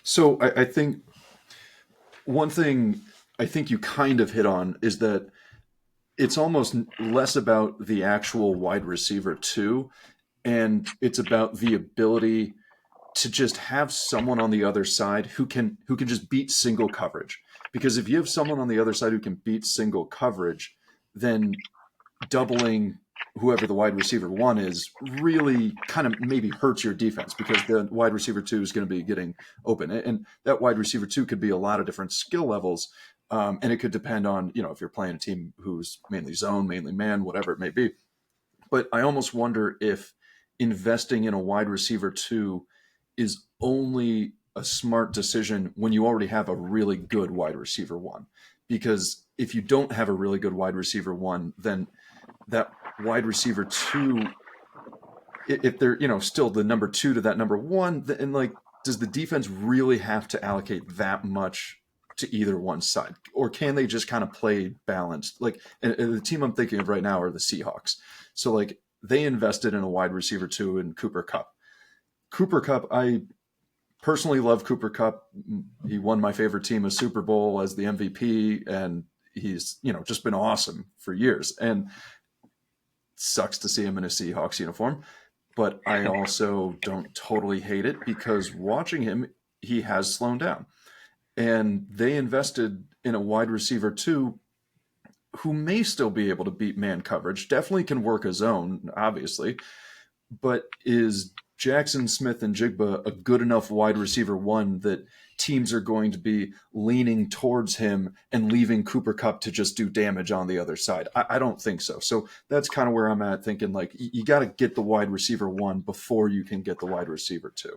So I think one thing I think you kind of hit on is that it's almost less about the actual wide receiver too, and it's about the ability to just have someone on the other side who can just beat single coverage. Because if you have someone on the other side who can beat single coverage, then doubling whoever the wide receiver one is really kind of maybe hurts your defense because the wide receiver two is going to be getting open. And that wide receiver two could be a lot of different skill levels. And it could depend on, if you're playing a team who's mainly zone, mainly man, whatever it may be. But I almost wonder if investing in a wide receiver two is only a smart decision when you already have a really good wide receiver one. Because if you don't have a really good wide receiver one, then that wide receiver two, if they're still the number two to that number one, and like, does the defense really have to allocate that much to either one side, or can they just kind of play balanced? Like, and the team I'm thinking of right now are the Seahawks. So like they invested in a wide receiver two in Cooper Cup. Cooper Cup, I personally love Cooper Cup. He won my favorite team a Super Bowl as the MVP, and he's just been awesome for years. And sucks to see him in a Seahawks uniform, but I also don't totally hate it because watching him, he has slowed down. And they invested in a wide receiver too, who may still be able to beat man coverage, definitely can work a zone, obviously, but is Jackson Smith and Jigba a good enough wide receiver one that teams are going to be leaning towards him and leaving Cooper Cup to just do damage on the other side? I don't think so. So that's kind of where I'm at, thinking like you got to get the wide receiver one before you can get the wide receiver two.